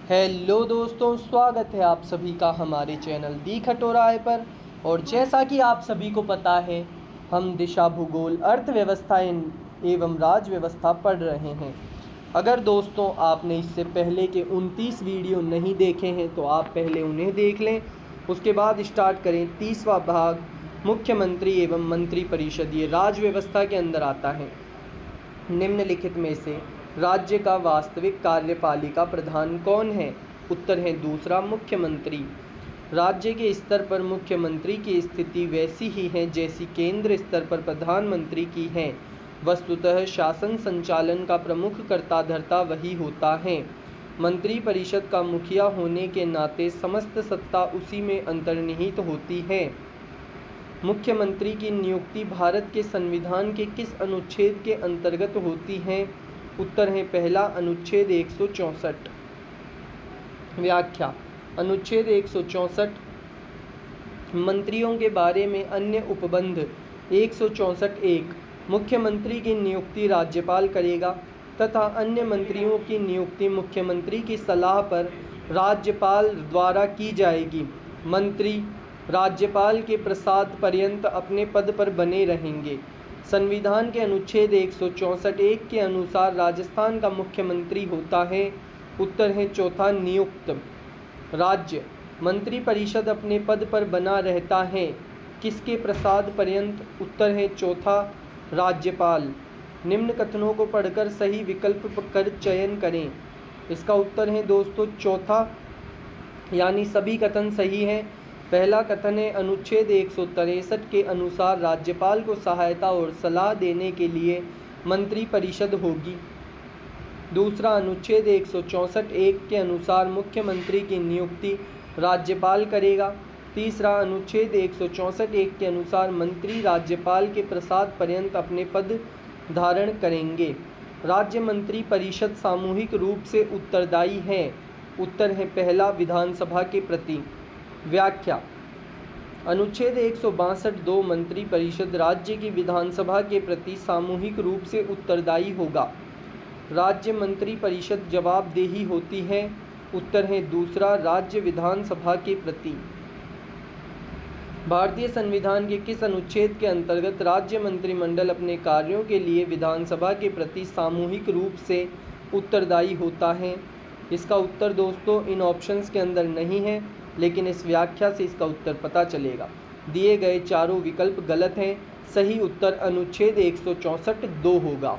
Hello दोस्तों, स्वागत है आप सभी का हमारे चैनल दी खटोराय पर। और जैसा कि आप सभी को पता है, हम दिशा भूगोल अर्थव्यवस्था एवं राज व्यवस्था पढ़ रहे हैं। अगर दोस्तों आपने इससे पहले के 29 वीडियो नहीं देखे हैं तो आप पहले उन्हें देख लें, उसके बाद स्टार्ट करें 30वां भाग मुख्यमंत्री एवं मंत्री परिषद। ये राज व्यवस्था के अंदर आता है। निम्नलिखित में से राज्य का वास्तविक कार्यपालिका प्रधान कौन है? उत्तर है दूसरा, मुख्यमंत्री। राज्य के स्तर पर मुख्यमंत्री की स्थिति वैसी ही है जैसी केंद्र स्तर पर प्रधानमंत्री की है। वस्तुतः शासन संचालन का प्रमुख कर्ता धर्ता वही होता है। मंत्री परिषद का मुखिया होने के नाते समस्त सत्ता उसी में अंतर्निहित होती है। मुख्यमंत्री की नियुक्ति भारत के संविधान के किस अनुच्छेद के अंतर्गत होती है? उत्तर है पहला, अनुच्छेद 164। व्याख्या: अनुच्छेद 164 मंत्रियों के बारे में अन्य उपबंध। 164(1) मुख्यमंत्री की नियुक्ति राज्यपाल करेगा तथा अन्य मंत्रियों की नियुक्ति मुख्यमंत्री की सलाह पर राज्यपाल द्वारा की जाएगी। मंत्री राज्यपाल के प्रसाद पर्यंत अपने पद पर बने रहेंगे। संविधान के अनुच्छेद 164(1) के अनुसार राजस्थान का मुख्यमंत्री होता है। उत्तर है चौथा, नियुक्त। राज्य मंत्री परिषद अपने पद पर बना रहता है, किसके प्रसाद पर्यंत? उत्तर है चौथा, राज्यपाल। निम्न कथनों को पढ़कर सही विकल्प कर चयन करें। इसका उत्तर है दोस्तों चौथा, यानी सभी कथन सही हैं। पहला कथन है अनुच्छेद 163 के अनुसार राज्यपाल को सहायता और सलाह देने के लिए मंत्री परिषद होगी। दूसरा, अनुच्छेद 164(1) के अनुसार मुख्यमंत्री की नियुक्ति राज्यपाल करेगा। तीसरा, अनुच्छेद 164(1) के अनुसार मंत्री राज्यपाल के प्रसाद पर्यंत अपने पद धारण करेंगे। राज्य मंत्री परिषद सामूहिक रूप से उत्तरदायी है। उत्तर है पहला, विधानसभा के प्रति। व्याख्या: अनुच्छेद 162 मंत्री परिषद राज्य की विधानसभा के प्रति सामूहिक रूप से उत्तरदायी होगा। राज्य मंत्री परिषद जवाबदेही होती है। उत्तर है दूसरा, राज्य विधानसभा के प्रति। भारतीय संविधान के किस अनुच्छेद के अंतर्गत राज्य मंत्रिमंडल अपने कार्यों के लिए विधानसभा के प्रति सामूहिक रूप से उत्तरदायी होता है? इसका उत्तर दोस्तों इन ऑप्शंस के अंदर नहीं है, लेकिन इस व्याख्या से इसका उत्तर पता चलेगा। दिए गए चारों विकल्प गलत हैं। सही उत्तर अनुच्छेद 164(2) होगा।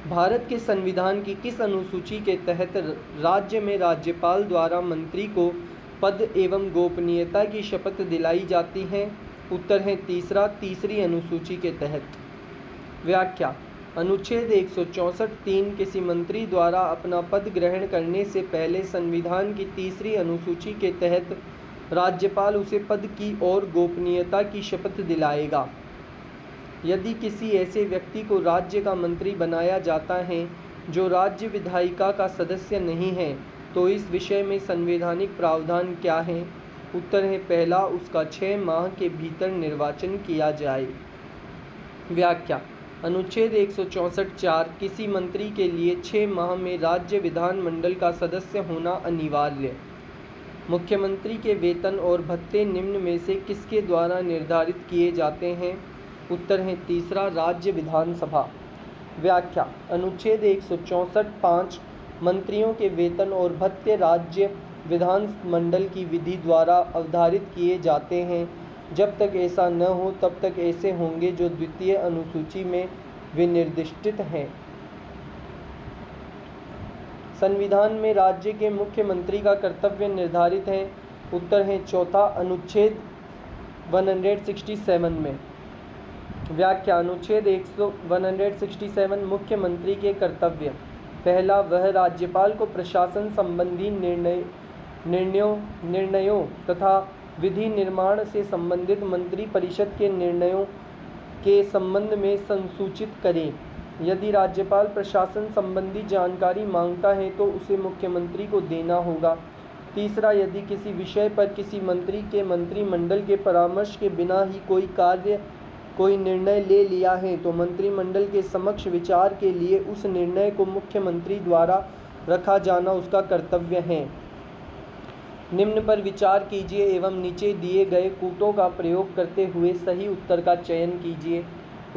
भारत के संविधान की किस अनुसूची के तहत राज्य में राज्यपाल द्वारा मंत्री को पद एवं गोपनीयता की शपथ दिलाई जाती है? उत्तर है तीसरा, तीसरी अनुसूची के तहत। व्याख्या: अनुच्छेद 164(3) किसी मंत्री द्वारा अपना पद ग्रहण करने से पहले संविधान की तीसरी अनुसूची के तहत राज्यपाल उसे पद की और गोपनीयता की शपथ दिलाएगा। यदि किसी ऐसे व्यक्ति को राज्य का मंत्री बनाया जाता है जो राज्य विधायिका का सदस्य नहीं है, तो इस विषय में संवैधानिक प्रावधान क्या है? उत्तर है पहला, उसका 6 माह के भीतर निर्वाचन किया जाए। व्याख्या: अनुच्छेद 164(4) किसी मंत्री के लिए 6 माह में राज्य विधानमंडल का सदस्य होना अनिवार्य। मुख्यमंत्री के वेतन और भत्ते निम्न में से किसके द्वारा निर्धारित किए जाते हैं? उत्तर है तीसरा, राज्य विधानसभा। व्याख्या: अनुच्छेद 164(5) मंत्रियों के वेतन और भत्ते राज्य विधानमंडल की विधि द्वारा अवधारित किए जाते हैं। जब तक ऐसा न हो तब तक ऐसे होंगे जो द्वितीय अनुसूची में विनिर्दिष्ट हैं। संविधान में राज्य के मुख्यमंत्री का कर्तव्य निर्धारित है। उत्तर है चौथा, अनुच्छेद 167 में। व्याख्या: अनुच्छेद 167 मुख्यमंत्री के कर्तव्य। पहला, वह राज्यपाल को प्रशासन संबंधी निर्णयों तथा विधि निर्माण से संबंधित मंत्री परिषद के निर्णयों के संबंध में संसूचित करें। यदि राज्यपाल प्रशासन संबंधी जानकारी मांगता है तो उसे मुख्यमंत्री को देना होगा। तीसरा, यदि किसी विषय पर किसी मंत्री के मंत्रिमंडल के परामर्श के बिना ही कोई निर्णय ले लिया है तो मंत्रिमंडल के समक्ष विचार के लिए उस निर्णय को मुख्यमंत्री द्वारा रखा जाना उसका कर्तव्य है। निम्न पर विचार कीजिए एवं नीचे दिए गए कूटों का प्रयोग करते हुए सही उत्तर का चयन कीजिए।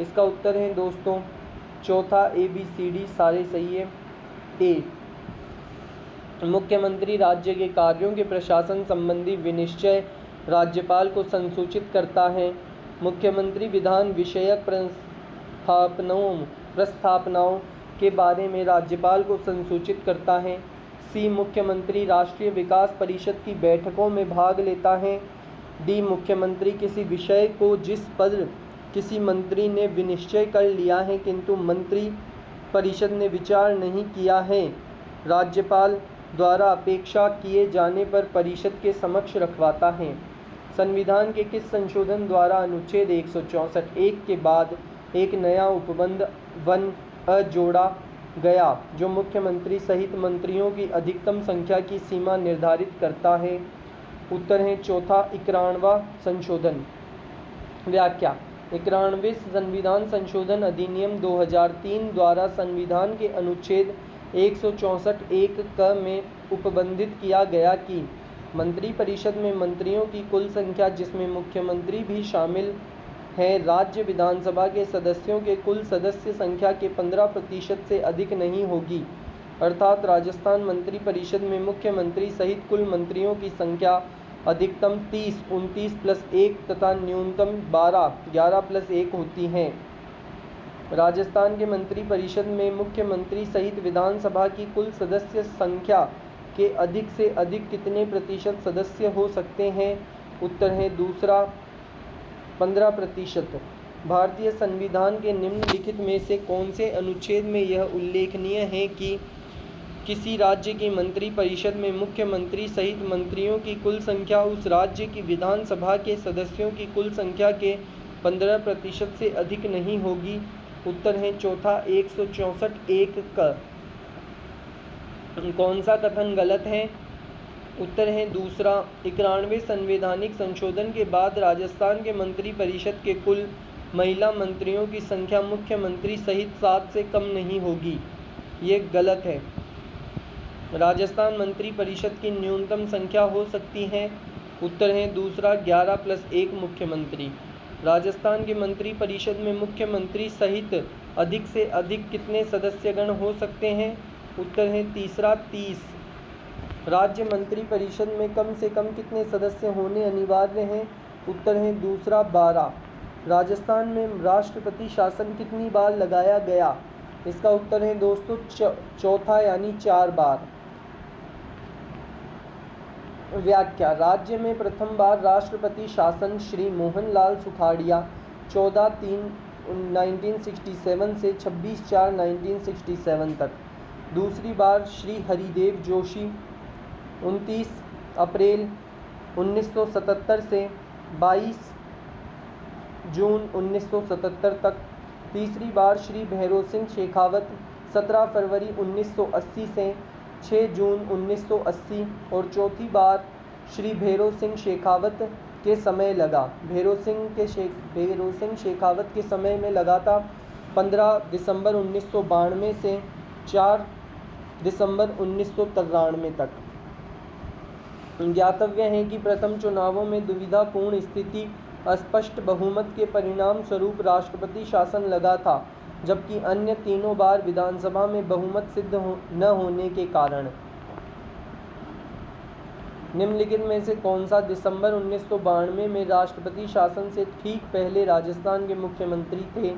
इसका उत्तर है दोस्तों चौथा, ABCD सारे सही है। ए, मुख्यमंत्री राज्य के कार्यों के प्रशासन संबंधी विनिश्चय राज्यपाल को संसूचित करता है। मुख्यमंत्री विधान विषयक प्रस्तावनाओं के बारे में राज्यपाल को संसूचित करता है। सी, मुख्यमंत्री राष्ट्रीय विकास परिषद की बैठकों में भाग लेता है। डी, मुख्यमंत्री किसी विषय को जिस पर किसी मंत्री ने विनिश्चय कर लिया है किंतु मंत्री परिषद ने विचार नहीं किया है, राज्यपाल द्वारा अपेक्षा किए जाने पर परिषद के समक्ष रखवाता है। संविधान के किस संशोधन द्वारा अनुच्छेद 164(1) के बाद एक नया उपबंध 1A जोड़ा गया जो मुख्यमंत्री सहित मंत्रियों की अधिकतम संख्या की सीमा निर्धारित करता है? उत्तर है चौथा, 91वां संशोधन। व्याख्या: 91वें संविधान संशोधन अधिनियम 2003 द्वारा संविधान के अनुच्छेद 164(1) क में उपबंधित किया गया कि मंत्रिपरिषद में मंत्रियों की कुल संख्या जिसमें मुख्यमंत्री भी शामिल है राज्य विधानसभा के सदस्यों के कुल सदस्य संख्या के 15% से अधिक नहीं होगी। अर्थात राजस्थान मंत्रिपरिषद में मुख्यमंत्री सहित कुल मंत्रियों की संख्या अधिकतम 30, 29 + 1 तथा न्यूनतम 12, 11 + 1 होती है। राजस्थान के मंत्रिपरिषद में मुख्यमंत्री सहित विधानसभा की कुल सदस्य संख्या के अधिक से अधिक कितने प्रतिशत सदस्य हो सकते हैं? उत्तर है दूसरा, 15%। भारतीय संविधान के निम्नलिखित में से कौन से अनुच्छेद में यह उल्लेखनीय है कि किसी राज्य की मंत्रिपरिषद में मुख्यमंत्री सहित मंत्रियों की कुल संख्या उस राज्य की विधानसभा के सदस्यों की कुल संख्या के 15% से अधिक नहीं होगी? उत्तर है चौथा, 164(1) क। कौन सा कथन गलत है? उत्तर है दूसरा, 91वें संवैधानिक संशोधन के बाद राजस्थान के मंत्रिपरिषद के कुल महिला मंत्रियों की संख्या मुख्यमंत्री सहित 7 से कम नहीं होगी। ये गलत है। राजस्थान मंत्रिपरिषद की न्यूनतम संख्या हो सकती है? उत्तर है दूसरा, 11 + 1 मुख्यमंत्री। राजस्थान के मंत्रिपरिषद में मुख्यमंत्री सहित अधिक से अधिक कितने सदस्यगण हो सकते हैं? उत्तर है तीसरा, 30। राज्य मंत्रिपरिषद में कम से कम कितने सदस्य होने अनिवार्य हैं? उत्तर है दूसरा, 12। राजस्थान में राष्ट्रपति शासन कितनी बार लगाया गया? इसका उत्तर है दोस्तों चौथा यानी 4 बार। व्याख्या: राज्य में प्रथम बार राष्ट्रपति शासन श्री मोहनलाल सुखाड़िया 14/3/1967 से 26/4/1967 तक। दूसरी बार श्री हरिदेव जोशी 29 अप्रैल 1977 से 22 जून 1977 तक। तीसरी बार श्री भैरों सिंह शेखावत 17 फरवरी 1980 से 6 जून 1980 और चौथी बार श्री भैरों सिंह शेखावत के समय लगा। भैरों सिंह शेखावत के समय में लगा था 15 दिसंबर 1992 से 4 दिसंबर 1993 तक। ज्ञातव्य है कि प्रथम चुनावों में दुविधापूर्ण स्थिति अस्पष्ट बहुमत के परिणाम स्वरूप राष्ट्रपति शासन लगा था, जबकि अन्य तीनों बार विधानसभा में बहुमत सिद्ध न होने के कारण। निम्नलिखित में से कौन सा दिसंबर 1992 में राष्ट्रपति शासन से ठीक पहले राजस्थान के मुख्यमंत्री थे?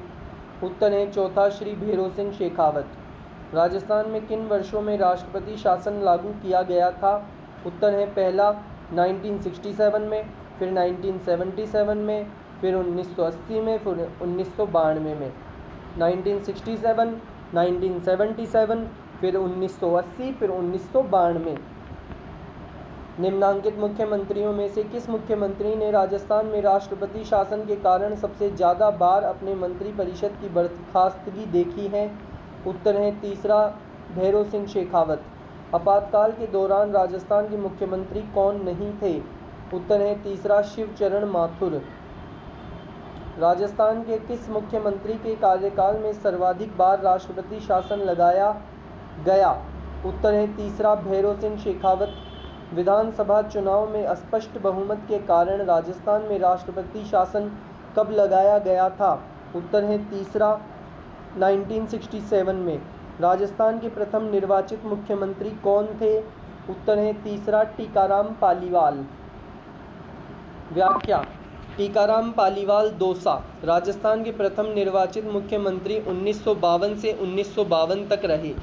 उत्तर है चौथा, श्री भैरों सिंह शेखावत। राजस्थान में किन वर्षों में राष्ट्रपति शासन लागू किया गया था? उत्तर है पहला 1967 में, फिर 1977 में, फिर 1980 में, फिर 1992 में। 1967, 1977, फिर 1980, फिर 1992। निम्नांकित मुख्यमंत्रियों में से किस मुख्यमंत्री ने राजस्थान में राष्ट्रपति शासन के कारण सबसे ज़्यादा बार अपने मंत्रिपरिषद की बर्खास्तगी देखी है? उत्तर है तीसरा, भैरों सिंह शेखावत। आपातकाल के दौरान राजस्थान के मुख्यमंत्री कौन नहीं थे? उत्तर है तीसरा, शिवचरण माथुर। राजस्थान के किस मुख्यमंत्री के कार्यकाल में सर्वाधिक बार राष्ट्रपति शासन लगाया गया? उत्तर है तीसरा भैरों सिंह शेखावत। विधानसभा चुनाव में अस्पष्ट बहुमत के कारण राजस्थान में राष्ट्रपति शासन कब लगाया गया था? उत्तर है तीसरा 1967 में। राजस्थान के प्रथम निर्वाचित मुख्यमंत्री कौन थे? उत्तर है तीसरा टीकाराम पालीवाल। व्याख्या: टीकाराम पालीवाल दौसा राजस्थान के प्रथम निर्वाचित मुख्यमंत्री 1952 से 1952 तक रहे।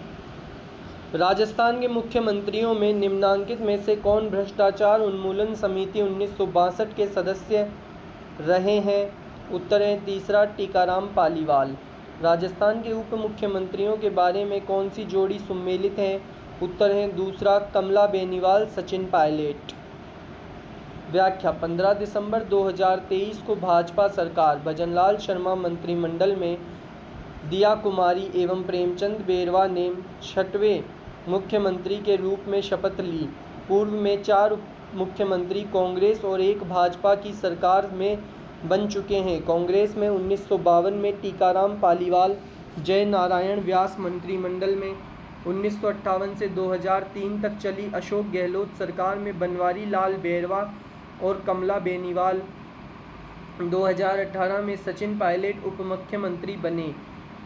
राजस्थान के मुख्यमंत्रियों में निम्नांकित में से कौन भ्रष्टाचार उन्मूलन समिति 1962 के सदस्य रहे हैं? उत्तर है तीसरा टीकाराम पालीवाल। राजस्थान के उप मुख्यमंत्रियों के बारे में कौन सी जोड़ी सुमेलित है? उत्तर है दूसरा कमला बेनीवाल सचिन पायलट। व्याख्या: 15 दिसंबर 2023 को भाजपा सरकार भजनलाल शर्मा मंत्रिमंडल में दिया कुमारी एवं प्रेमचंद बेरवा ने 6वें मुख्यमंत्री के रूप में शपथ ली। पूर्व में 4 मुख्यमंत्री कांग्रेस और 1 भाजपा की सरकार में बन चुके हैं। कांग्रेस में 1952 में टीकाराम पालीवाल, जय नारायण व्यास मंत्रिमंडल में 1958 से 2003 तक चली अशोक गहलोत सरकार में बनवारी लाल बेरवा और कमला बेनीवाल। 2018 में सचिन पायलट उप मुख्यमंत्री बने।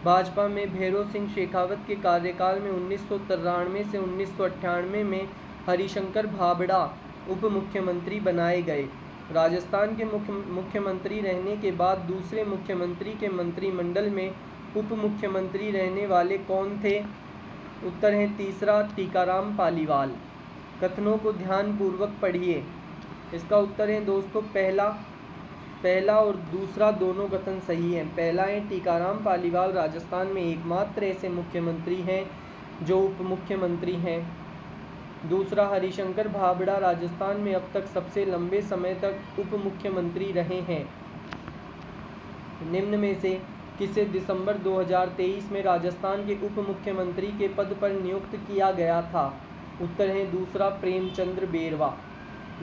भाजपा में भैरों सिंह शेखावत के कार्यकाल में 1993 से 1998 में हरिशंकर भाबड़ा उप मुख्यमंत्री बनाए गए। राजस्थान के मुख्यमंत्री रहने के बाद दूसरे मुख्यमंत्री के मंत्रिमंडल में उप मुख्यमंत्री रहने वाले कौन थे? उत्तर है तीसरा टीकाराम पालीवाल। कथनों को ध्यानपूर्वक पढ़िए। इसका उत्तर है दोस्तों पहला और दूसरा दोनों कथन सही हैं। पहला है टीकाराम पालीवाल राजस्थान में एकमात्र ऐसे मुख्यमंत्री हैं जो उप मुख्यमंत्री हैं। दूसरा, हरिशंकर भाबड़ा राजस्थान में अब तक सबसे लंबे समय तक उप मुख्यमंत्री रहे हैं। निम्न में से किसे दिसंबर 2023 में राजस्थान के उप मुख्यमंत्री के पद पर नियुक्त किया गया था? उत्तर है दूसरा प्रेमचंद्र बेरवा।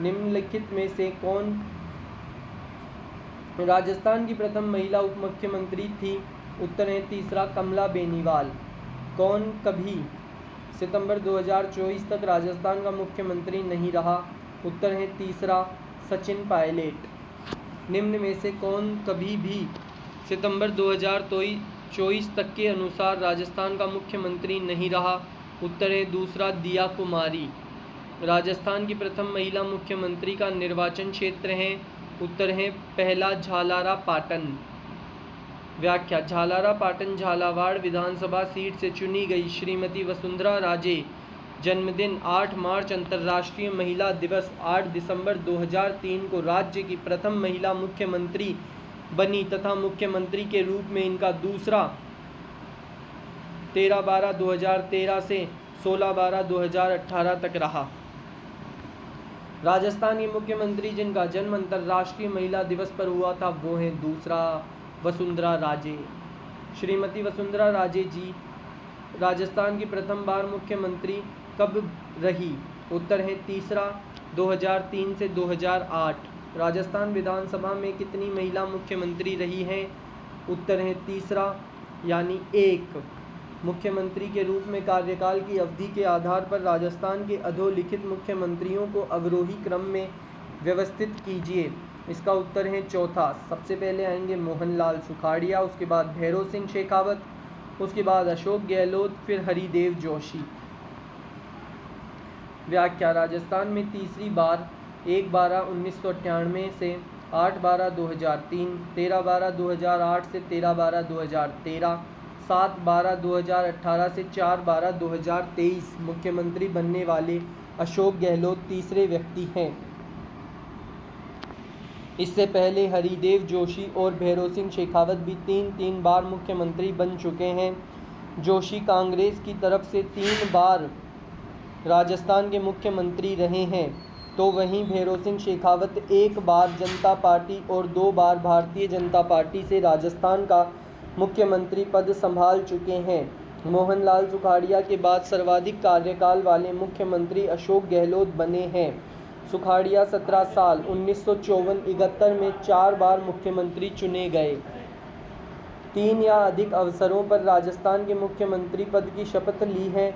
निम्नलिखित में से कौन राजस्थान की प्रथम महिला उप मुख्यमंत्री थी? उत्तर है तीसरा कमला बेनीवाल। कौन कभी सितंबर 2024 तक राजस्थान का मुख्यमंत्री नहीं रहा? उत्तर है तीसरा सचिन पायलट। निम्न में से कौन कभी भी सितंबर 2024 तक के अनुसार राजस्थान का मुख्यमंत्री नहीं रहा? उत्तर है दूसरा दिया कुमारी। राजस्थान की प्रथम महिला मुख्यमंत्री का निर्वाचन क्षेत्र है? उत्तर है पहला झालारा पाटन। व्याख्या: झालारा पाटन झालावाड़ विधानसभा सीट से चुनी गई श्रीमती वसुंधरा राजे जन्मदिन 8 मार्च अंतर्राष्ट्रीय महिला दिवस 8 दिसंबर 2003 को राज्य की प्रथम महिला मुख्यमंत्री बनी तथा मुख्यमंत्री के रूप में इनका दूसरा 13/12/2013 से 16/12/2018 तक रहा। राजस्थान के मुख्यमंत्री जिनका जन्म अंतर्राष्ट्रीय महिला दिवस पर हुआ था वो हैं दूसरा वसुंधरा राजे। श्रीमती वसुंधरा राजे जी राजस्थान की प्रथम बार मुख्यमंत्री कब रही? उत्तर है तीसरा 2003 से 2008। राजस्थान विधानसभा में कितनी महिला मुख्यमंत्री रही हैं? उत्तर है तीसरा यानी 1। मुख्यमंत्री के रूप में कार्यकाल की अवधि के आधार पर राजस्थान के अधोलिखित मुख्यमंत्रियों को अवरोही क्रम में व्यवस्थित कीजिए। इसका उत्तर है चौथा। सबसे पहले आएंगे मोहनलाल सुखाड़िया, उसके बाद भैरों सिंह शेखावत, उसके बाद अशोक गहलोत, फिर हरिदेव जोशी। व्याख्या: राजस्थान में तीसरी बार 1/12/1998 से 8/12/2003, 13/12/2008 से 13/12/2013, 7/12/2018 से 4/12/2023 मुख्यमंत्री बनने वाले अशोक गहलोत तीसरे व्यक्ति हैं। इससे पहले हरिदेव जोशी और भैरों सिंह शेखावत भी 3 बार मुख्यमंत्री बन चुके हैं। जोशी कांग्रेस की तरफ से 3 बार राजस्थान के मुख्यमंत्री रहे हैं, तो वहीं भैरों सिंह शेखावत 1 बार जनता पार्टी और 2 बार भारतीय जनता पार्टी से राजस्थान का मुख्यमंत्री पद संभाल चुके हैं। मोहनलाल सुखाड़िया के बाद सर्वाधिक कार्यकाल वाले मुख्यमंत्री अशोक गहलोत बने हैं। सुखाड़िया 17 साल 1954-71 में 4 बार मुख्यमंत्री चुने गए। 3 या अधिक अवसरों पर राजस्थान के मुख्यमंत्री पद की शपथ ली है।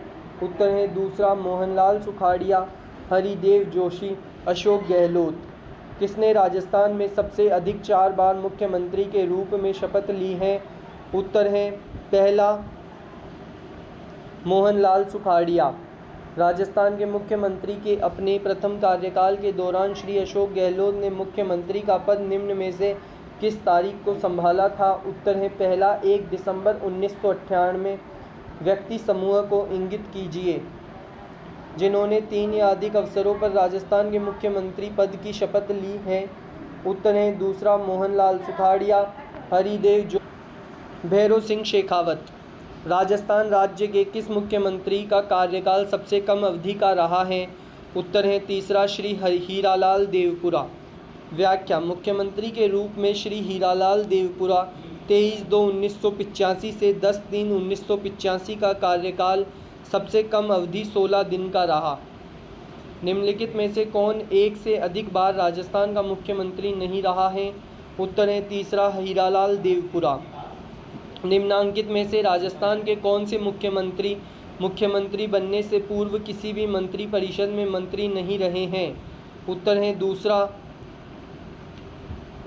उत्तर है दूसरा मोहनलाल सुखाड़िया, हरिदेव जोशी, अशोक गहलोत। किसने राजस्थान में सबसे अधिक 4 बार मुख्यमंत्री के रूप में शपथ ली है? उत्तर है पहला मोहनलाल सुखाड़िया। राजस्थान के मुख्यमंत्री के अपने प्रथम कार्यकाल के दौरान श्री अशोक गहलोत ने मुख्यमंत्री का पद निम्न में से किस तारीख को संभाला था? उत्तर है पहला 1 दिसंबर 1998। व्यक्ति समूह को इंगित कीजिए जिन्होंने 3 या अधिक अवसरों पर राजस्थान के मुख्यमंत्री पद की शपथ ली है। उत्तर है दूसरा मोहनलाल सुखाड़िया, हरिदेव जो, भैरों सिंह शेखावत। राजस्थान राज्य के किस मुख्यमंत्री का कार्यकाल सबसे कम अवधि का रहा है? उत्तर है तीसरा श्री हीरालाल देवपुरा। व्याख्या: मुख्यमंत्री के रूप में श्री हीरालाल देवपुरा 23/2/1985 से 10/3/1985 का कार्यकाल सबसे कम अवधि 16 दिन का रहा। निम्नलिखित में से कौन एक से अधिक बार राजस्थान का मुख्यमंत्री नहीं रहा है? उत्तर है तीसरा हीरालाल देवपुरा। निम्नांकित में से राजस्थान के कौन से मुख्यमंत्री बनने से पूर्व किसी भी मंत्रिपरिषद में मंत्री नहीं रहे हैं? उत्तर है दूसरा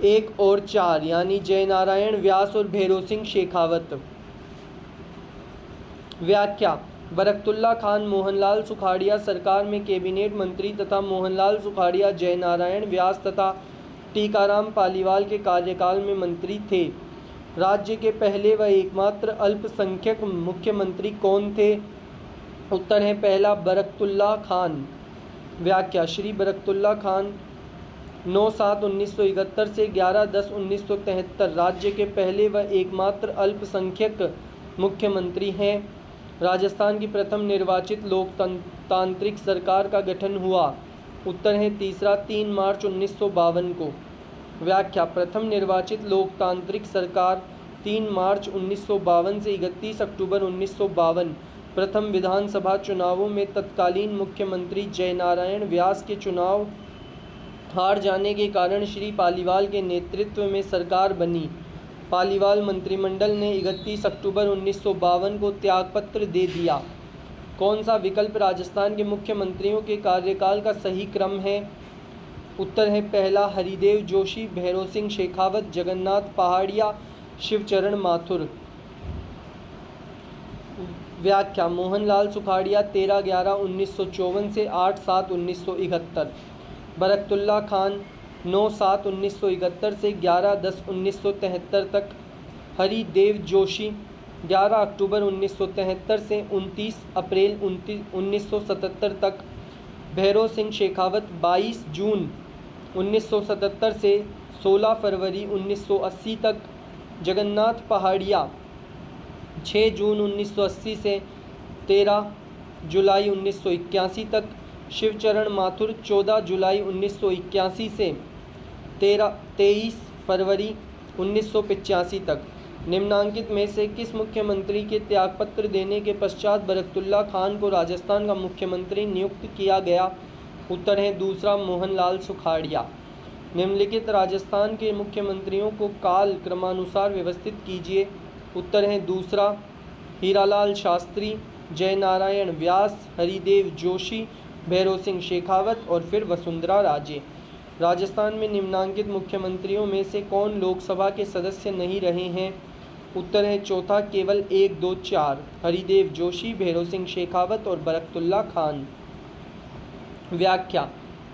1 और 4 यानी जयनारायण व्यास और भैरों सिंह शेखावत। व्याख्या: बरकतुल्ला खान मोहनलाल सुखाड़िया सरकार में कैबिनेट मंत्री तथा मोहनलाल सुखाड़िया जयनारायण व्यास तथा टीकाराम पालीवाल के कार्यकाल में मंत्री थे। राज्य के पहले व एकमात्र अल्पसंख्यक मुख्यमंत्री कौन थे? उत्तर है पहला बरकतुल्ला खान। व्याख्या: श्री बरकतुल्ला खान 9/7/1971 से 11/10/1973 राज्य के पहले व एकमात्र अल्पसंख्यक मुख्यमंत्री हैं। राजस्थान की प्रथम निर्वाचित लोकतांत्रिक सरकार का गठन हुआ। उत्तर है तीसरा 3 मार्च 1952 को। व्याख्या: प्रथम निर्वाचित लोकतांत्रिक सरकार 3 मार्च 1952 से 31 अक्टूबर 1952 प्रथम विधानसभा चुनावों में तत्कालीन मुख्यमंत्री जयनारायण व्यास के चुनाव हार जाने के कारण श्री पालीवाल के नेतृत्व में सरकार बनी। पालीवाल मंत्रिमंडल ने 31 अक्टूबर 1952 को त्यागपत्र दे दिया। कौन सा विकल्प राजस्थान के मुख्यमंत्रियों के कार्यकाल का सही क्रम है? उत्तर है पहला हरिदेव जोशी, भैरों सिंह शेखावत, जगन्नाथ पहाड़िया, शिवचरण माथुर। व्याख्या: मोहनलाल सुखाड़िया 13/11/1954 से 8/7/1971, बरकतुल्ला खान 9/7/1971 से 11/10/1973 तक, हरिदेव जोशी 11 अक्टूबर 1973 से 29 अप्रैल 1977 तक, भैरों सिंह शेखावत 22 जून 1977 से 16 फरवरी 1980 तक, जगन्नाथ पहाड़िया 6 जून 1980 से 13 जुलाई 1981 तक, शिवचरण माथुर 14 जुलाई 1981 से 23 फरवरी 1985 तक। निम्नांकित में से किस मुख्यमंत्री के त्यागपत्र देने के पश्चात बरकतुल्ला खान को राजस्थान का मुख्यमंत्री नियुक्त किया गया? उत्तर है दूसरा मोहनलाल सुखाड़िया। निम्नलिखित राजस्थान के मुख्यमंत्रियों को काल क्रमानुसार व्यवस्थित कीजिए। उत्तर है दूसरा हीरालाल शास्त्री, जयनारायण व्यास, हरिदेव जोशी, भैरों सिंह शेखावत और फिर वसुंधरा राजे। राजस्थान में निम्नांकित मुख्यमंत्रियों में से कौन लोकसभा के सदस्य नहीं रहे हैं? उत्तर है चौथा केवल 1, 2, 4 हरिदेव जोशी, भैरों सिंह शेखावत और बरकतुल्ला खान। व्याख्या: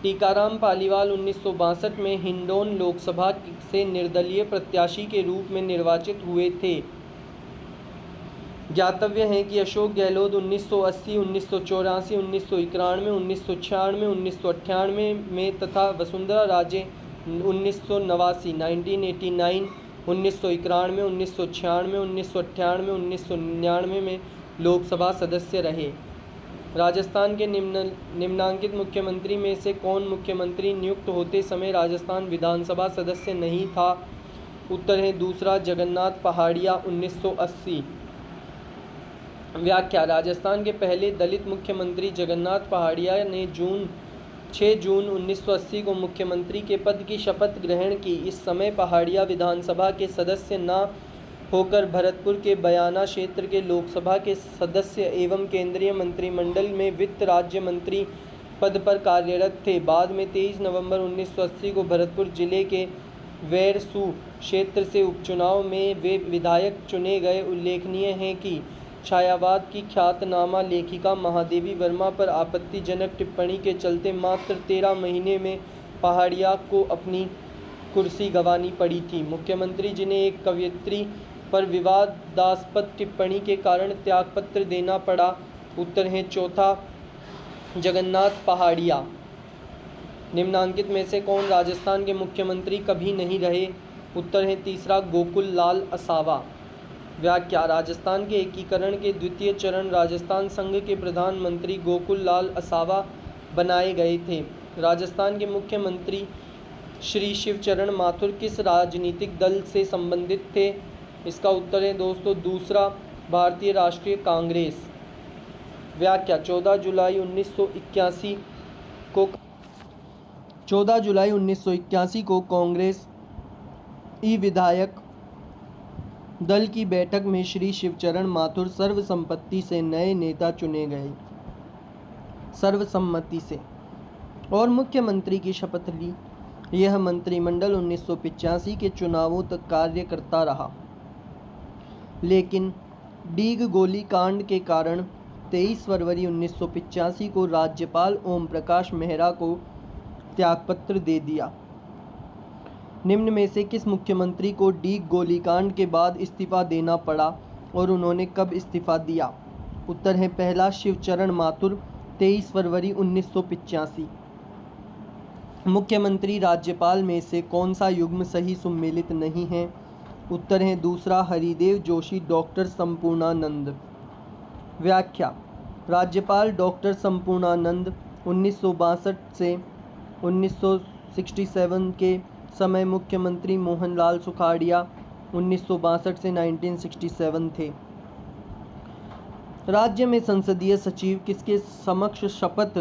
टीकाराम पालीवाल 1962 में हिंडौन लोकसभा से निर्दलीय प्रत्याशी के रूप में निर्वाचित हुए थे। ज्ञातव्य है कि अशोक गहलोत 1980, 1984, 1991, 1996, 1998 में तथा वसुंधरा राजे 1989, 1989, 1991, 1996, 1998, 1999 में लोकसभा सदस्य रहे। राजस्थान के निम्नांकित मुख्यमंत्री में से कौन मुख्यमंत्री नियुक्त होते समय राजस्थान विधानसभा सदस्य नहीं था? उत्तर है दूसरा जगन्नाथ पहाड़िया 1980। व्याख्या: राजस्थान के पहले दलित मुख्यमंत्री जगन्नाथ पहाड़िया ने 6 जून 1980 को मुख्यमंत्री के पद की शपथ ग्रहण की। इस समय पहाड़िया विधानसभा के सदस्य न होकर भरतपुर के बयाना क्षेत्र के लोकसभा के सदस्य एवं केंद्रीय मंत्रिमंडल में वित्त राज्य मंत्री पद पर कार्यरत थे। बाद में 23 नवंबर 1980 को भरतपुर जिले के वेरसू क्षेत्र से उपचुनाव में वे विधायक चुने गए। उल्लेखनीय है कि छायावाद की ख्यातनामा लेखिका महादेवी वर्मा पर आपत्तिजनक टिप्पणी के चलते मात्र 13 महीने में पहाड़िया को अपनी कुर्सी गंवानी पड़ी थी। मुख्यमंत्री जिन्हें एक कवयित्री पर विवादास्पद टिप्पणी के कारण त्यागपत्र देना पड़ा। उत्तर है चौथा, जगन्नाथ पहाड़िया। निम्नांकित में से कौन राजस्थान के मुख्यमंत्री कभी नहीं रहे? उत्तर है तीसरा, गोकुल लाल असावा। व्याख्या: राजस्थान के एकीकरण के द्वितीय चरण राजस्थान संघ के प्रधानमंत्री गोकुल लाल असावा बनाए गए थे। राजस्थान के मुख्यमंत्री श्री शिवचरण माथुर किस राजनीतिक दल से संबंधित थे? इसका उत्तर है दोस्तों दूसरा, भारतीय राष्ट्रीय कांग्रेस। व्याख्या: 14 जुलाई 1981 को कांग्रेस ई विधायक दल की बैठक में श्री शिवचरण माथुर सर्वसम्मति से नए नेता चुने गए और मुख्यमंत्री की शपथ ली। यह मंत्रिमंडल 1985 के चुनावों तक कार्य करता रहा, लेकिन डीग गोलीकांड के कारण 23 फरवरी 1985 को राज्यपाल ओम प्रकाश मेहरा को त्यागपत्र दे दिया। निम्न में से किस मुख्यमंत्री को डीग गोलीकांड के बाद इस्तीफा देना पड़ा और उन्होंने कब इस्तीफा दिया? उत्तर है पहला, शिवचरण माथुर, 23 फरवरी 1985। मुख्यमंत्री राज्यपाल में से कौन सा युग्म सही सुमेलित नहीं है? उत्तर है दूसरा, हरिदेव जोशी डॉक्टर संपूर्णानंद। व्याख्या: राज्यपाल डॉक्टर संपूर्णानंद 1962 से 1967 के समय मुख्यमंत्री मोहनलाल सुखाड़िया 1962 से 1967 थे। राज्य में संसदीय सचिव किसके समक्ष शपथ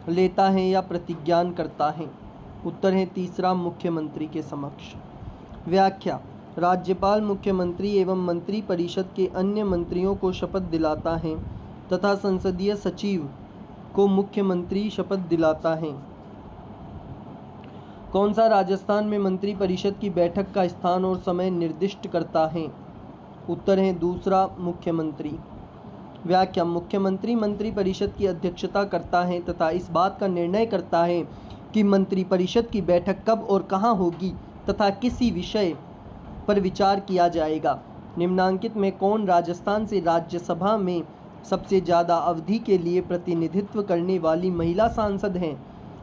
लेता है या प्रतिज्ञान करता है? उत्तर है तीसरा, मुख्यमंत्री के समक्ष। व्याख्या: राज्यपाल मुख्यमंत्री एवं मंत्री परिषद के अन्य मंत्रियों को शपथ दिलाता है तथा संसदीय सचिव को मुख्यमंत्री शपथ दिलाता है। कौन सा राजस्थान में मंत्री परिषद की बैठक का स्थान और समय निर्दिष्ट करता है? उत्तर है दूसरा, मुख्यमंत्री। व्याख्या: मुख्यमंत्री मंत्री परिषद की अध्यक्षता करता है तथा इस बात का निर्णय करता है कि मंत्री परिषद की बैठक कब और कहाँ होगी तथा किसी विषय पर विचार किया जाएगा। निम्नांकित में कौन राजस्थान से राज्यसभा में सबसे ज़्यादा अवधि के लिए प्रतिनिधित्व करने वाली महिला सांसद हैं?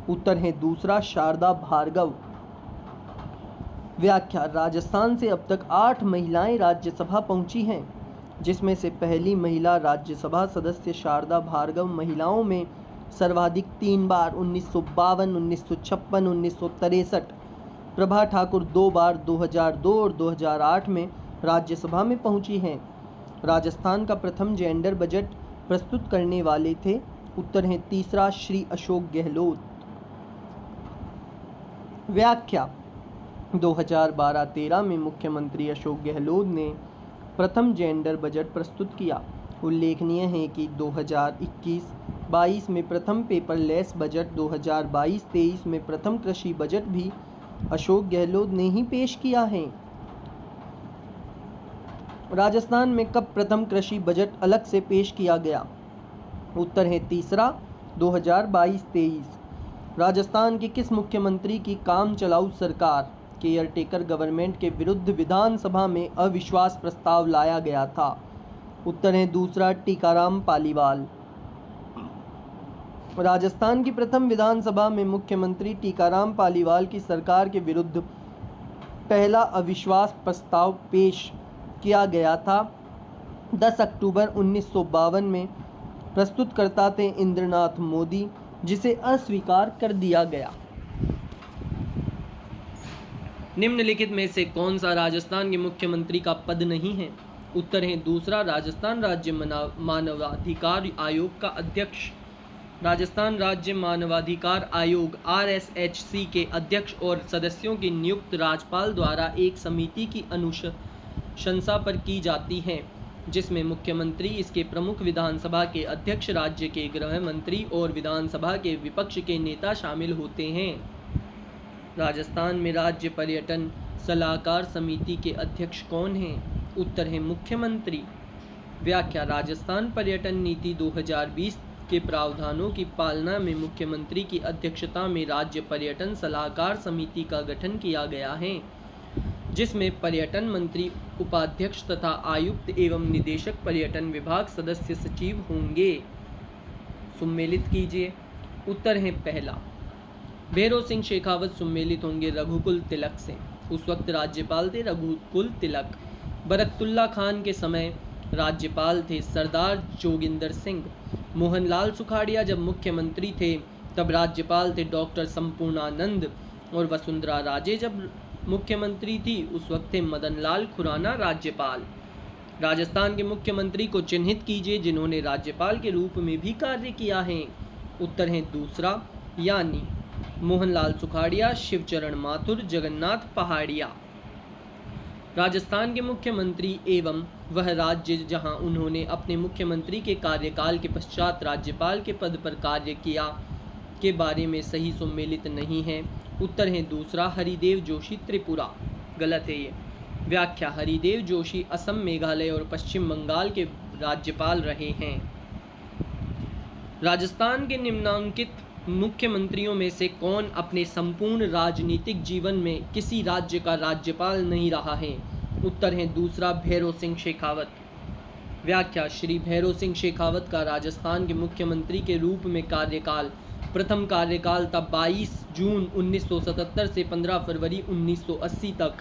उत्तर है दूसरा, शारदा भार्गव। व्याख्या: राजस्थान से अब तक 8 महिलाएं राज्यसभा पहुंची हैं, जिसमें से पहली महिला राज्यसभा सदस्य शारदा भार्गव महिलाओं में सर्वाधिक 3 बार 1952, 1956, 1963, प्रभा ठाकुर 2 बार 2002 और 2008 में राज्यसभा में पहुंची हैं। राजस्थान का प्रथम जेंडर बजट प्रस्तुत करने वाले थे? उत्तर है तीसरा, श्री अशोक गहलोत। व्याख्या: 2012-13 में मुख्यमंत्री अशोक गहलोत ने प्रथम जेंडर बजट प्रस्तुत किया। उल्लेखनीय है कि 2021-22 में प्रथम पेपरलेस बजट, 2022-23 में प्रथम कृषि बजट भी अशोक गहलोत ने ही पेश किया है। राजस्थान में कब प्रथम कृषि बजट अलग से पेश किया गया? उत्तर है तीसरा, 2022-23। राजस्थान के किस मुख्यमंत्री की काम चलाऊ सरकार केयरटेकर गवर्नमेंट के विरुद्ध विधानसभा में अविश्वास प्रस्ताव लाया गया था? उत्तर है दूसरा, टीकाराम पालीवाल। राजस्थान की प्रथम विधानसभा में मुख्यमंत्री टीकाराम पालीवाल की सरकार के विरुद्ध पहला अविश्वास प्रस्ताव पेश किया गया था। 10 अक्टूबर 1952 में प्रस्तुतकर्ता थे इंद्रनाथ मोदी, जिसे अस्वीकार कर दिया गया। निम्नलिखित में से कौन सा राजस्थान के मुख्यमंत्री का पद नहीं है? उत्तर है दूसरा, राजस्थान राज्य मानवाधिकार आयोग का अध्यक्ष। राजस्थान राज्य मानवाधिकार आयोग RSHC के अध्यक्ष और सदस्यों की नियुक्ति राज्यपाल द्वारा एक समिति की शंसा पर की जाती हैं, जिसमें मुख्यमंत्री, इसके प्रमुख, विधानसभा के अध्यक्ष, राज्य के गृह मंत्री और विधानसभा के विपक्ष के नेता शामिल होते हैं। राजस्थान में राज्य पर्यटन सलाहकार समिति के अध्यक्ष कौन हैं? उत्तर है मुख्यमंत्री। व्याख्या: राजस्थान पर्यटन नीति 2020 के प्रावधानों की पालना में मुख्यमंत्री की अध्यक्षता में राज्य पर्यटन सलाहकार समिति का गठन किया गया है, जिसमें पर्यटन मंत्री, उपाध्यक्ष तथा आयुक्त एवं निदेशक पर्यटन विभाग सदस्य सचिव होंगे। सुमेलित कीजिए। उत्तर है पहला। भैरव सिंह शेखावत सुमेलित होंगे रघुकुल तिलक से। उस वक्त राज्यपाल थे रघुकुल तिलक। बरकतुल्ला खान के समय राज्यपाल थे सरदार जोगिंदर सिंह। मोहनलाल सुखाड़िया जब मुख्यमंत्री थे तब राज्यपाल थे डॉक्टर संपूर्णानंद। और वसुंधरा राजे जब मुख्यमंत्री थी उस वक्त थे मदनलाल खुराना राज्यपाल। राजस्थान के मुख्यमंत्री को चिन्हित कीजिए जिन्होंने राज्यपाल के रूप में भी कार्य किया है। उत्तर है दूसरा, यानी मोहनलाल सुखाड़िया, शिवचरण माथुर, जगन्नाथ पहाड़िया। राजस्थान के मुख्यमंत्री एवं वह राज्य जहां उन्होंने अपने मुख्यमंत्री के कार्यकाल के पश्चात राज्यपाल के पद पर कार्य किया के बारे में सही सुमेलित नहीं है। उत्तर है दूसरा, हरिदेव जोशी त्रिपुरा। गलत है ये। व्याख्या: हरिदेव जोशी असम, मेघालय और पश्चिम बंगाल के राज्यपाल रहे हैं। राजस्थान के निम्नांकित मुख्यमंत्रियों में से कौन अपने संपूर्ण राजनीतिक जीवन में किसी राज्य का राज्यपाल नहीं रहा है? उत्तर है दूसरा, भैरव सिंह शेखावत। व्याख्या: श्री भैरव सिंह शेखावत का राजस्थान के मुख्यमंत्री के रूप में कार्यकाल, प्रथम कार्यकाल था 22 जून 1977 से 15 फरवरी 1980 तक।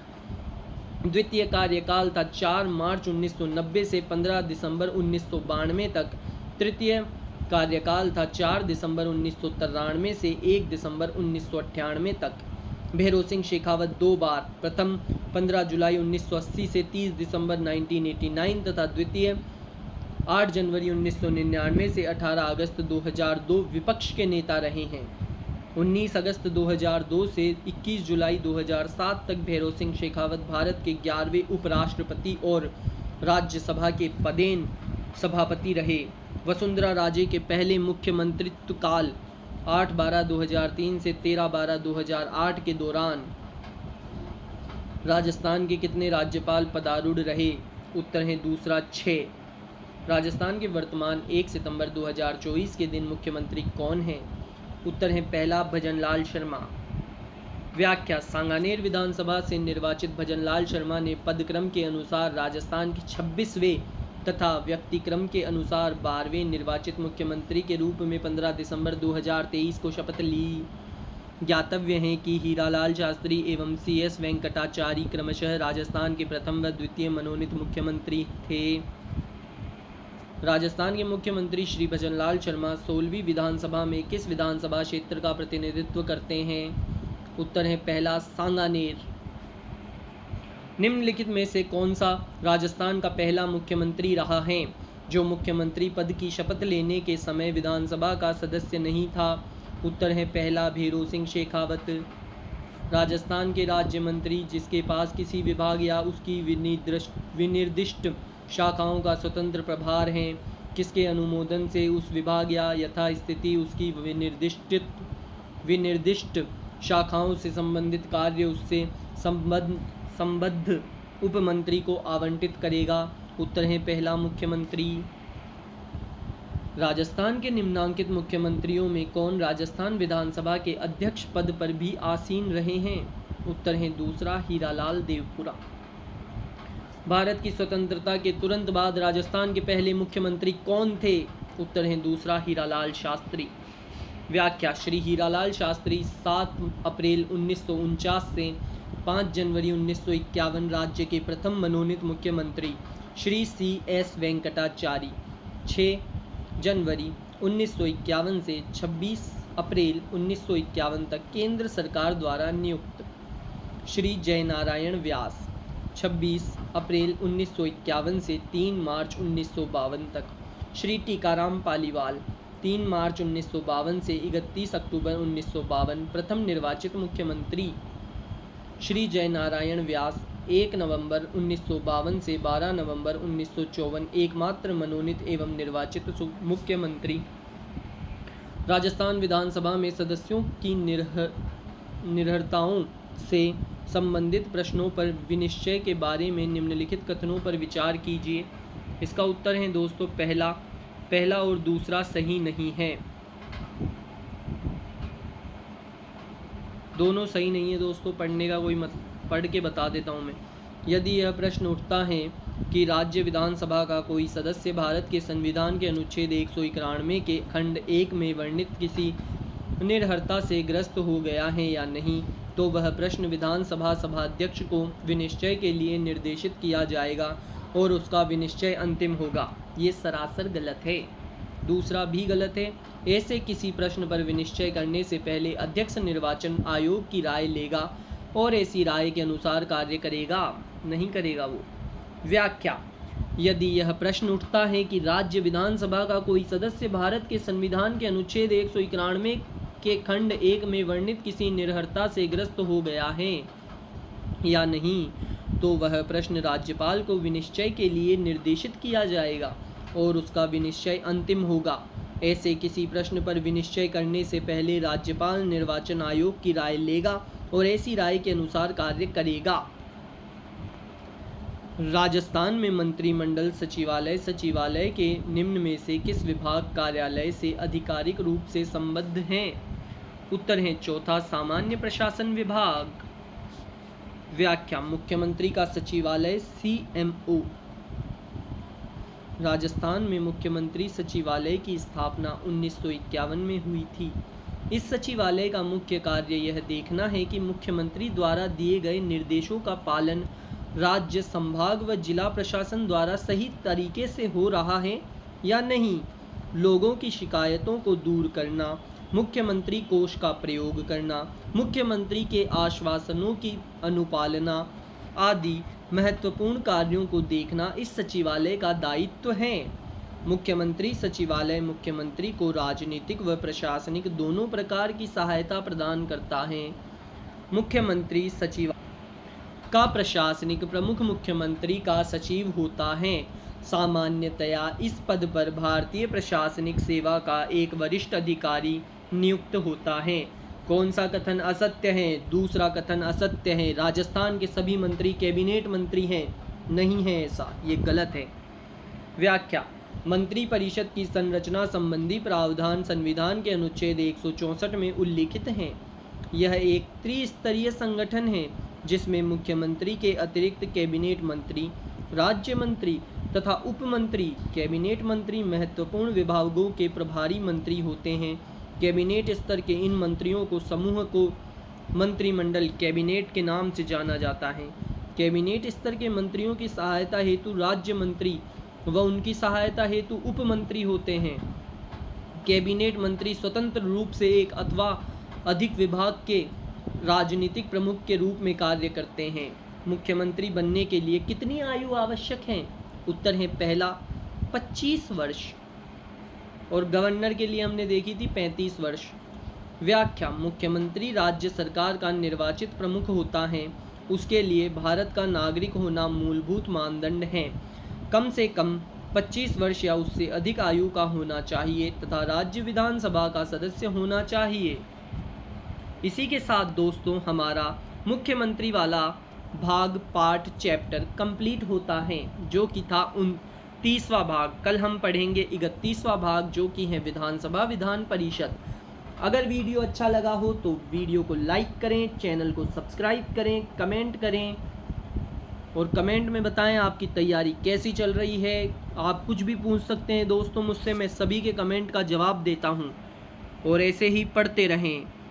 द्वितीय कार्यकाल था 4 मार्च 1990 से 15 दिसंबर 1992 तक। तृतीय कार्यकाल था 4 दिसंबर 1993 से 1 दिसंबर 1998 तक। भैरव सिंह शेखावत 2 बार, प्रथम 15 जुलाई 1980 से 30 दिसंबर 1989 तथा द्वितीय 8 जनवरी 1999 से 18 अगस्त 2002 विपक्ष के नेता रहे हैं। 19 अगस्त 2002 से 21 जुलाई 2007 तक भैरव सिंह शेखावत भारत के 11वें उपराष्ट्रपति और राज्यसभा के पदेन सभापति रहे। वसुंधरा राजे के पहले मुख्यमंत्रित्व काल 8/12/2003 से 13/12/2008 के दौरान राजस्थान के कितने राज्यपाल पदारूढ़ रहे? उत्तर है दूसरा, 6। राजस्थान के वर्तमान 1 सितंबर 2024 के दिन मुख्यमंत्री कौन हैं? उत्तर है पहला, भजनलाल शर्मा। व्याख्या: सांगानेर विधानसभा से निर्वाचित भजनलाल शर्मा ने पदक्रम के अनुसार राजस्थान के 26वें तथा व्यक्तिक्रम के अनुसार 12वें निर्वाचित मुख्यमंत्री के रूप में 15 दिसंबर 2023 को शपथ ली। ज्ञातव्य है कि हीरालाल शास्त्री एवं CS वेंकटाचारी क्रमशः राजस्थान के प्रथम व द्वितीय मनोनीत मुख्यमंत्री थे। राजस्थान के मुख्यमंत्री श्री भजनलाल शर्मा 16वीं विधानसभा में किस विधानसभा क्षेत्र का प्रतिनिधित्व करते हैं? उत्तर है पहला, सांगानेर। निम्नलिखित में से कौन सा राजस्थान का पहला मुख्यमंत्री रहा है जो मुख्यमंत्री पद की शपथ लेने के समय विधानसभा का सदस्य नहीं था? उत्तर है पहला, भैरव सिंह शेखावत। राजस्थान के राज्य मंत्री जिसके पास किसी विभाग या उसकी विनिर्दिष्ट शाखाओं का स्वतंत्र प्रभार है, किसके अनुमोदन से उस विभाग या यथास्थिति उसकी विनिर्दिष्ट शाखाओं से संबंधित कार्य उससे संबद्ध उपमंत्री को आवंटित करेगा? उत्तर है पहला, मुख्यमंत्री। राजस्थान के निम्नांकित मुख्यमंत्रियों में कौन राजस्थान विधानसभा के अध्यक्ष पद पर भी आसीन रहे हैं? उत्तर है दूसरा, हीरालाल देवपुरा। भारत की स्वतंत्रता के तुरंत बाद राजस्थान के पहले मुख्यमंत्री कौन थे? उत्तर है दूसरा, हीरालाल शास्त्री। व्याख्या: श्री हीरालाल शास्त्री 7 अप्रैल 1949 से 5 जनवरी 1951 राज्य के प्रथम मनोनीत मुख्यमंत्री श्री CS वेंकटाचारी 6 जनवरी 1951 से 26 अप्रैल 1951 तक केंद्र सरकार द्वारा नियुक्त। श्री जयनारायण व्यास 26 अप्रैल 1951 से 3 मार्च 1952 तक। श्री टीकाराम पालीवाल 3 मार्च 1952 से 31 अक्टूबर 1952 प्रथम निर्वाचित मुख्यमंत्री। श्री जयनारायण व्यास 1 नवंबर 1952 से 12 नवंबर 1954 एकमात्र मनोनीत एवं निर्वाचित मुख्यमंत्री राजस्थान विधानसभा में सदस्यों की निर्भरताओं से संबंधित प्रश्नों पर विनिश्चय के बारे में निम्नलिखित कथनों पर विचार कीजिए। इसका उत्तर है दोस्तों पहला और दूसरा सही नहीं है, दोनों सही नहीं है दोस्तों। पढ़ने का कोई पढ़ के बता देता हूँ मैं। यदि यह प्रश्न उठता है कि राज्य विधानसभा का कोई सदस्य भारत के संविधान के अनुच्छेद 191 के खंड 1 में वर्णित किसी निर्भरता से ग्रस्त हो गया है या नहीं, तो वह प्रश्न विधानसभा सभाध्यक्ष को विनिश्चय के लिए निर्देशित किया जाएगा और उसका विनिश्चय अंतिम होगा। ये सरासर गलत है। दूसरा भी गलत है। ऐसे किसी प्रश्न पर विनिश्चय करने से पहले अध्यक्ष निर्वाचन आयोग की राय लेगा और ऐसी राय के अनुसार कार्य करेगा, नहीं करेगा वो। व्याख्या: यदि यह प्रश्न उठता है कि राज्य विधानसभा का कोई सदस्य भारत के संविधान के अनुच्छेद 191 के खंड 1 में वर्णित किसी निर्भरता से ग्रस्त हो गया है या नहीं, तो वह प्रश्न राज्यपाल को विनिश्चय के लिए निर्देशित किया जाएगा और उसका विनिश्चय अंतिम होगा। ऐसे किसी प्रश्न पर विनिश्चय करने से पहले राज्यपाल निर्वाचन आयोग की राय लेगा और ऐसी राय के अनुसार कार्य करेगा। राजस्थान में मंत्रिमंडल सचिवालय के निम्न में से किस विभाग कार्यालय से आधिकारिक रूप से संबद्ध हैं? उत्तर है चौथा, सामान्य प्रशासन विभाग। व्याख्या: मुख्यमंत्री का सचिवालय CMO। राजस्थान में मुख्यमंत्री सचिवालय की स्थापना 1951 में हुई थी। इस सचिवालय का मुख्य कार्य यह देखना है कि मुख्यमंत्री द्वारा दिए गए निर्देशों का पालन राज्य, संभाग व जिला प्रशासन द्वारा सही तरीके से हो रहा है या नहीं, लोगों की शिकायतों को दूर करना, मुख्यमंत्री कोष का प्रयोग करना, मुख्यमंत्री के आश्वासनों की अनुपालना आदि महत्वपूर्ण कार्यों को देखना इस सचिवालय का दायित्व है। मुख्यमंत्री सचिवालय मुख्यमंत्री को राजनीतिक व प्रशासनिक दोनों प्रकार की सहायता प्रदान करता है। मुख्यमंत्री सचिवालय का प्रशासनिक प्रमुख मुख्यमंत्री का सचिव होता है। सामान्यतया इस पद पर भारतीय प्रशासनिक सेवा का एक वरिष्ठ अधिकारी नियुक्त होता है। कौन सा कथन असत्य है? दूसरा कथन असत्य है। राजस्थान के सभी मंत्री कैबिनेट मंत्री हैं, नहीं है ऐसा, ये गलत है। व्याख्या: मंत्री परिषद की संरचना संबंधी प्रावधान संविधान के अनुच्छेद 164 में उल्लिखित हैं। यह एक त्रिस्तरीय संगठन है जिसमें मुख्यमंत्री के अतिरिक्त कैबिनेट मंत्री, राज्य मंत्री तथा उप मंत्री, कैबिनेट मंत्री महत्वपूर्ण विभागों के प्रभारी मंत्री होते हैं। कैबिनेट स्तर के इन मंत्रियों को समूह को मंत्रिमंडल कैबिनेट के नाम से जाना जाता है। कैबिनेट स्तर के मंत्रियों की सहायता हेतु राज्य मंत्री व उनकी सहायता हेतु उप मंत्री होते हैं। कैबिनेट मंत्री स्वतंत्र रूप से एक अथवा अधिक विभाग के राजनीतिक प्रमुख के रूप में कार्य करते हैं। मुख्यमंत्री बनने के लिए कितनी आयु आवश्यक है? उत्तर है पहला 25 वर्ष और गवर्नर के लिए हमने देखी थी 35 वर्ष। व्याख्या: मुख्यमंत्री राज्य सरकार का निर्वाचित प्रमुख होता है। उसके लिए भारत का नागरिक होना मूलभूत मानदंड है। कम से कम 25 वर्ष या उससे अधिक आयु का होना चाहिए तथा राज्य विधानसभा का सदस्य होना चाहिए। इसी के साथ दोस्तों हमारा मुख्यमंत्री वाला भाग पार्ट चैप्टर कंप्लीट होता है, जो कि था 29वां भाग। कल हम पढ़ेंगे 31वां भाग, जो कि है विधानसभा विधान परिषद। अगर वीडियो अच्छा लगा हो तो वीडियो को लाइक करें, चैनल को सब्सक्राइब करें, कमेंट करें और कमेंट में बताएं आपकी तैयारी कैसी चल रही है। आप कुछ भी पूछ सकते हैं दोस्तों मुझसे, मैं सभी के कमेंट का जवाब देता हूं। और ऐसे ही पढ़ते रहें।